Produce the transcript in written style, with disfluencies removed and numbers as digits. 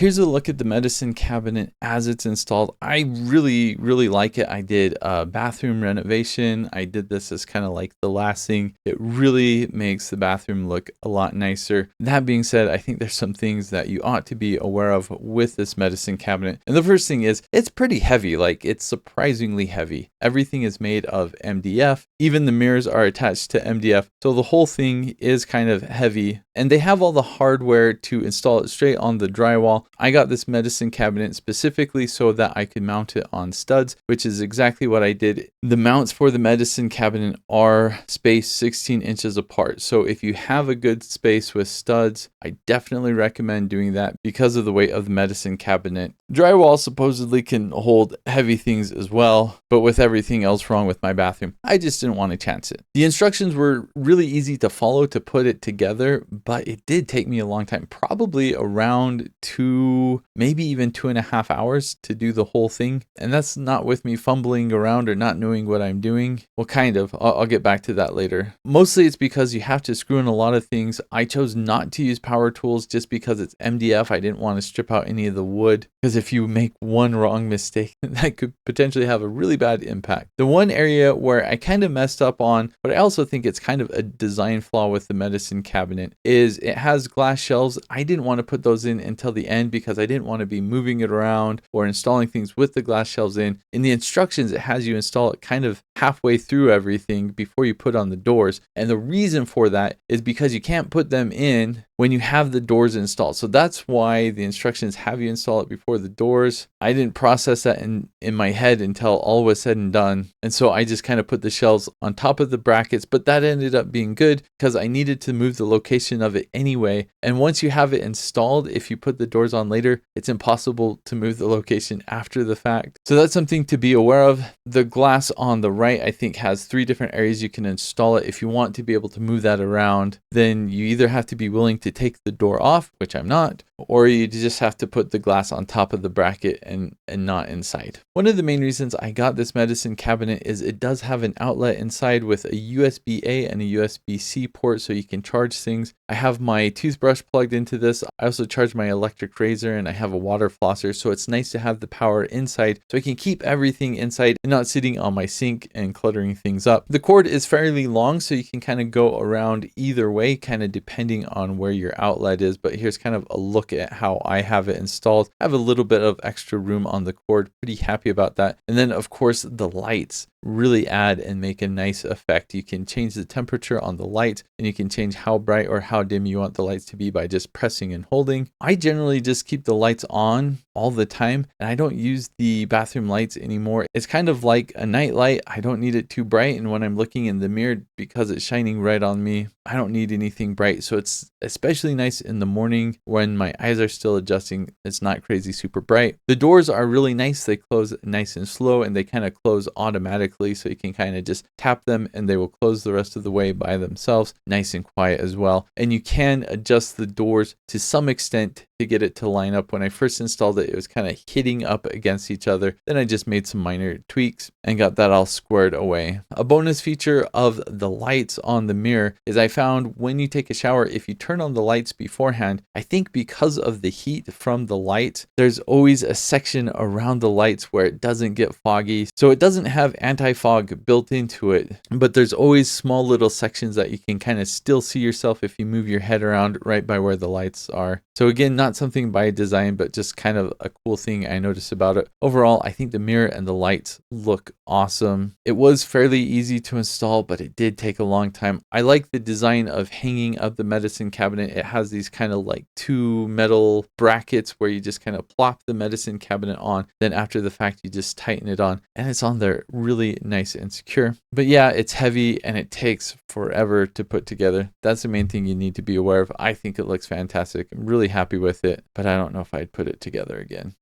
Here's a look at the medicine cabinet as it's installed. I really, really like it. I did a bathroom renovation. I did this as kind of like the last thing. It really makes the bathroom look a lot nicer. That being said, I think there's some things that you ought to be aware of with this medicine cabinet. And the first thing is it's pretty heavy. Like, it's surprisingly heavy. Everything is made of MDF. Even the mirrors are attached to MDF. So the whole thing is kind of heavy. And they have all the hardware to install it straight on the drywall. I got this medicine cabinet specifically so that I could mount it on studs, which is exactly what I did. The mounts for the medicine cabinet are spaced 16 inches apart. So if you have a good space with studs, I definitely recommend doing that because of the weight of the medicine cabinet. Drywall supposedly can hold heavy things as well, but with everything else wrong with my bathroom, I just didn't want to chance it. The instructions were really easy to follow to put it together, but it did take me a long time, probably around 2, maybe even 2.5 hours to do the whole thing. And that's not with me fumbling around or not knowing what I'm doing. Well, kind of. I'll get back to that later. Mostly it's because you have to screw in a lot of things. I chose not to use power tools just because it's MDF. I didn't want to strip out any of the wood, because if you make one wrong mistake, that could potentially have a really bad impact. The one area where I kind of messed up on, but I also think it's kind of a design flaw with the medicine cabinet, is it has glass shelves. I didn't want to put those in until the end because I didn't want to be moving it around or installing things with the glass shelves in. In the instructions, it has you install it kind of halfway through everything before you put on the doors. And the reason for that is because you can't put them in when you have the doors installed. So that's why the instructions have you install it before the doors. I didn't process that in my head until all was said and done. And so I just kind of put the shelves on top of the brackets, but that ended up being good because I needed to move the location of it anyway. And once you have it installed, if you put the doors on later, it's impossible to move the location after the fact. So that's something to be aware of. The glass on the right, I think, has 3 different areas you can install it. If you want to be able to move that around, then you either have to be willing to take the door off, which I'm not, or you just have to put the glass on top of the bracket and not inside. One of the main reasons I got this medicine cabinet is it does have an outlet inside with a USB-A and a USB-C port so you can charge things. I have my toothbrush plugged into this. I also charge my electric razor, and I have a water flosser, so it's nice to have the power inside so I can keep everything inside and not sitting on my sink and cluttering things up. The cord is fairly long, so you can kind of go around either way, kind of depending on where your outlet is, but here's kind of a look at how I have it installed. I have a little bit of extra room on the cord. Pretty happy about that. And then of course the lights really add and make a nice effect. You can change the temperature on the lights, and you can change how bright or how dim you want the lights to be by just pressing and holding. I generally just keep the lights on all the time, and I don't use the bathroom lights anymore. It's kind of like a night light. I don't need it too bright, and when I'm looking in the mirror, because it's shining right on me, I don't need anything bright. So it's especially nice in the morning when my eyes are still adjusting. It's not crazy super bright. The doors are really nice. They close nice and slow, and they kind of close automatically, so you can kind of just tap them and they will close the rest of the way by themselves, nice and quiet as well. And you can adjust the doors to some extent to get it to line up. When I first installed it, it was kind of hitting up against each other. Then I just made some minor tweaks and got that all squared away. A bonus feature of the lights on the mirror is I found when you take a shower, if you turn on the lights beforehand, I think because of the heat from the lights, there's always a section around the lights where it doesn't get foggy. So it doesn't have anti-fog built into it, but there's always small little sections that you can kind of still see yourself if you move your head around right by where the lights are. So again, not something by design, but just kind of a cool thing I noticed about it. Overall, I think the mirror and the lights look awesome. It was fairly easy to install, but it did take a long time. I like the design of hanging up the medicine cabinet. It has these kind of like 2 metal brackets where you just kind of plop the medicine cabinet on. Then after the fact, you just tighten it on, and it's on there really nice and secure. But yeah, it's heavy and it takes forever to put together. That's the main thing you need to be aware of. I think it looks fantastic. I'm really happy with it, but I don't know if I'd put it together again.